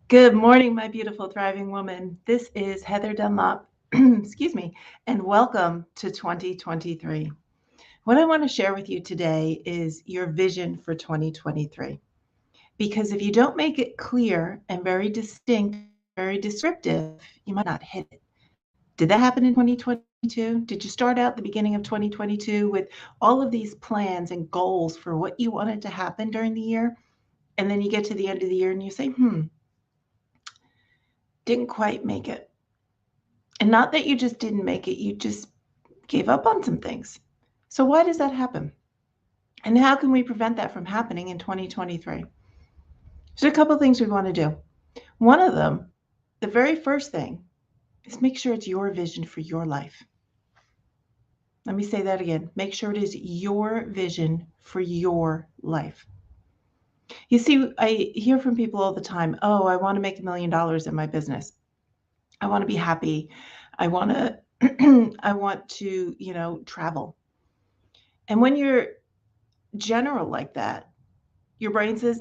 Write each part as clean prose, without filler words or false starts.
Good morning, my beautiful, thriving woman. This is Heather Dunlop, excuse me, and welcome to 2023. What I want to share with you today is your vision for 2023. Because if you don't make it clear and very distinct, very descriptive, you might not hit it. Did that happen in 2022? Did you start out the beginning of 2022 with all of these plans and goals for what you wanted to happen during the year? And then you get to the end of the year and you say, didn't quite make it. And not that you just didn't make it, you just gave up on some things. So, why does that happen? And how can we prevent that from happening in 2023? There's a couple of things we want to do. One of them, the very first thing, is make sure it's your vision for your life. Let me say that again. Make sure it is your vision for your life. You see, I hear from people all the time, oh, I want to make $1 million in my business. I want to be happy. I want to I want to, travel. And when you're general like that, your brain says,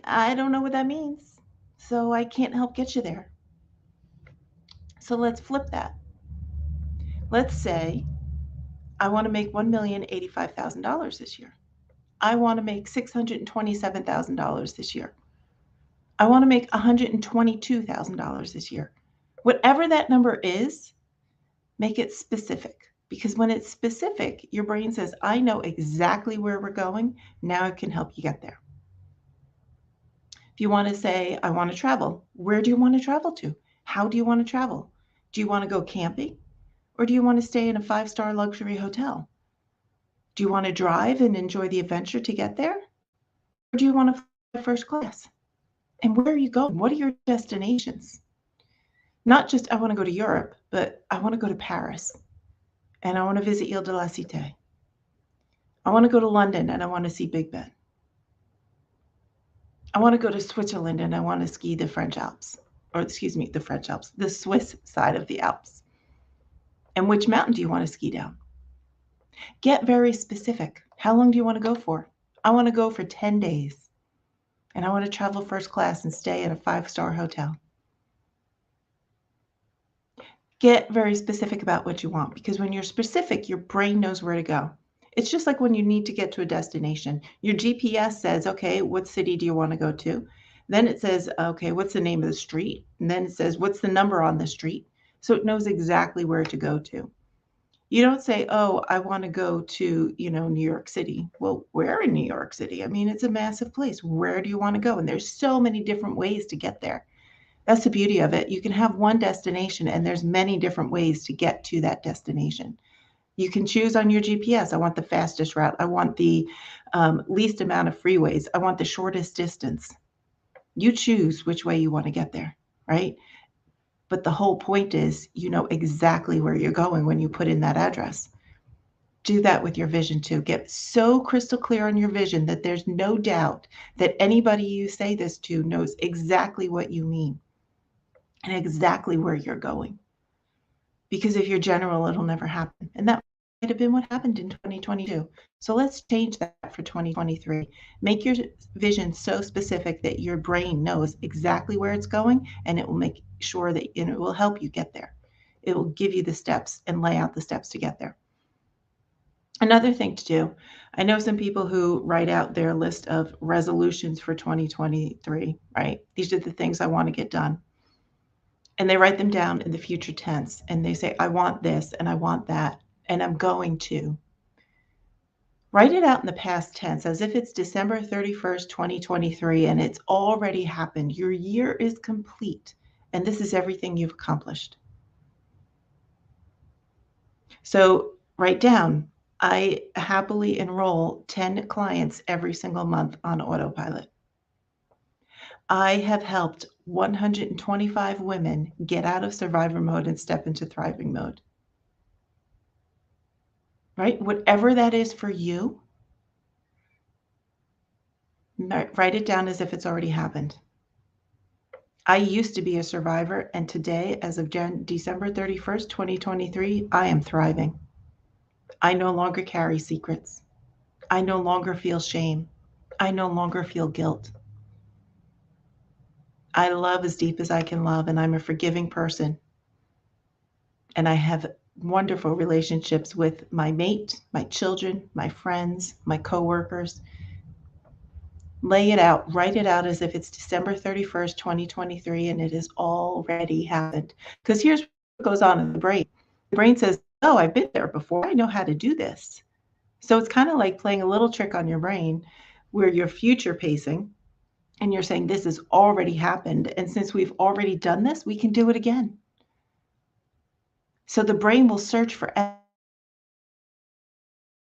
I don't know what that means. So I can't help get you there. So let's flip that. Let's say I want to make $1,085,000 this year. I want to make $627,000 this year. I want to make $122,000 this year. Whatever that number is, make it specific. Because when it's specific, your brain says, I know exactly where we're going. Now I can help you get there. If you want to say, I want to travel, where do you want to travel to? How do you want to travel? Do you want to go camping? Or do you want to stay in a 5-star luxury hotel? Do you want to drive and enjoy the adventure to get there? Or do you want to fly first class? And where are you going? What are your destinations? Not just, I want to go to Europe, but I want to go to Paris and I want to visit Ile de la Cité. I want to go to London and I want to see Big Ben. I want to go to Switzerland and I want to ski the French Alps, or excuse me, the French Alps, the Swiss side of the Alps. And which mountain do you want to ski down? Get very specific. How long do you want to go for? I want to go for 10 days and I want to travel first class and stay in a 5-star hotel. Get very specific about what you want, because when you're specific, your brain knows where to go. It's just like when you need to get to a destination. Your GPS says, okay, what city do you want to go to? Then it says, okay, what's the name of the street? And then it says, what's the number on the street? So it knows exactly where to go to. You don't say, oh, I want to go to, New York City. Well, where in New York City? I mean, it's a massive place. Where do you want to go? And there's so many different ways to get there. That's the beauty of it. You can have one destination and there's many different ways to get to that destination. You can choose on your GPS. I want the fastest route. I want the least amount of freeways. I want the shortest distance. You choose which way you want to get there, right? But the whole point is you know exactly where you're going when you put in that address. Do that with your vision too. Get so crystal clear on your vision that there's no doubt that anybody you say this to knows exactly what you mean and exactly where you're going. Because if you're general, it'll never happen. And that might have been what happened in 2022. So let's change that for 2023. Make your vision so specific that your brain knows exactly where it's going, and it will make sure that it will help you get there. It will give you the steps and lay out the steps to get there. Another thing to do, I know some people who write out their list of resolutions for 2023, right? These are the things I want to get done. And they write them down in the future tense and they say, I want this and I want that and I'm going to. Write it out in the past tense as if it's December 31st, 2023, and it's already happened. Your year is complete, and this is everything you've accomplished. So write down, I happily enroll 10 clients every single month on autopilot. I have helped 125 women get out of survivor mode and step into thriving mode. Right? Whatever that is for you, write it down as if it's already happened. I used to be a survivor, and today, as of December 31st, 2023, I am thriving. I no longer carry secrets. I no longer feel shame. I no longer feel guilt. I love as deep as I can love, and I'm a forgiving person. And I have wonderful relationships with my mate, my children, my friends, my coworkers. Lay it out, write it out as if it's December 31st, 2023, and it has already happened. Because here's what goes on in the brain. The brain says, oh, I've been there before. I know how to do this. So it's kind of like playing a little trick on your brain where you're future pacing and you're saying, this has already happened. And since we've already done this, we can do it again. So the brain will search for,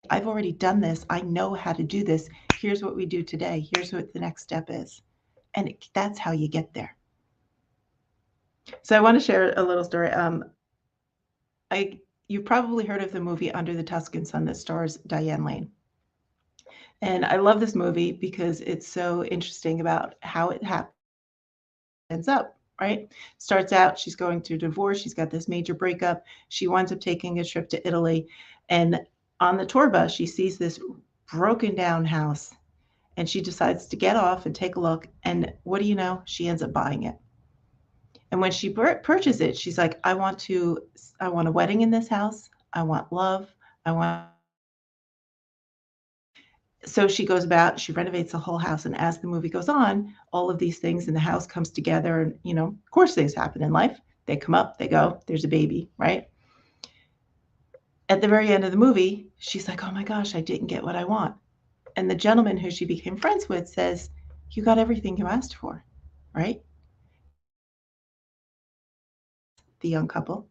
I've already done this. I know how to do this. Here's what we do today. Here's what the next step is. And that's how you get there. So I want to share a little story. You've probably heard of the movie Under the Tuscan Sun that stars Diane Lane. And I love this movie because it's so interesting about how it ends up, right? Starts out, she's going through divorce. She's got this major breakup. She winds up taking a trip to Italy. And on the tour bus, she sees this broken down house and she decides to get off and take a look. And what do you know? She ends up buying it. And when she purchased it, she's like, I want a wedding in this house. I want love. So she goes about, she renovates the whole house. And as the movie goes on, all of these things in the house comes together. And, of course things happen in life. They come up, they go, there's a baby, right? At the very end of the movie, she's like, oh my gosh, I didn't get what I want. And the gentleman who she became friends with says, you got everything you asked for, right? The young couple.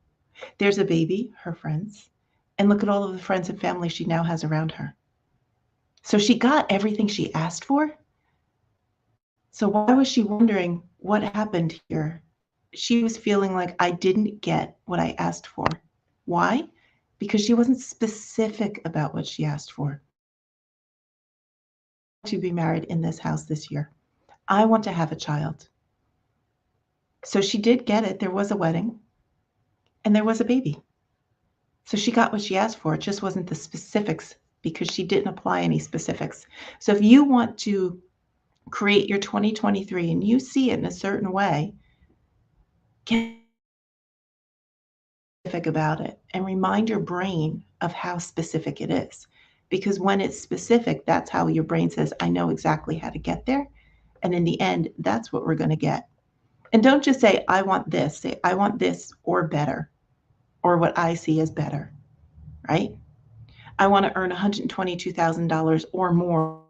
There's a baby, her friends. And look at all of the friends and family she now has around her. So she got everything she asked for. So why was she wondering what happened here? She was feeling like I didn't get what I asked for. Why? Because she wasn't specific about what she asked for. To be married in this house this year. I want to have a child. So she did get it. There was a wedding and there was a baby. So she got what she asked for. It just wasn't the specifics because she didn't apply any specifics. So if you want to create your 2023 and you see it in a certain way, get specific about it and remind your brain of how specific it is. Because when it's specific, that's how your brain says, I know exactly how to get there. And in the end, that's what we're going to get. And don't just say, I want this. Say, I want this or better, or what I see as better, right? I want to earn $122,000 or more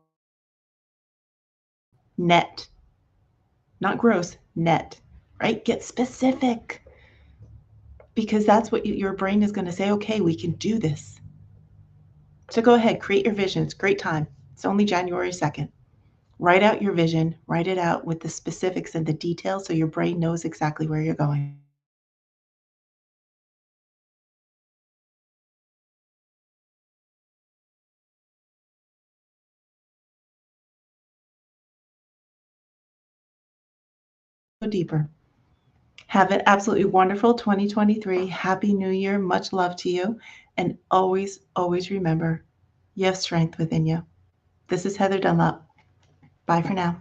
net, not gross, net, right? Get specific because that's what your brain is going to say, okay, we can do this. So go ahead, create your vision. It's a great time. It's only January 2nd. Write out your vision, write it out with the specifics and the details so your brain knows exactly where you're going. Go deeper. Have an absolutely wonderful 2023. Happy New Year. Much love to you. And always, always remember, you have strength within you. This is Heather Dunlop. Bye for now.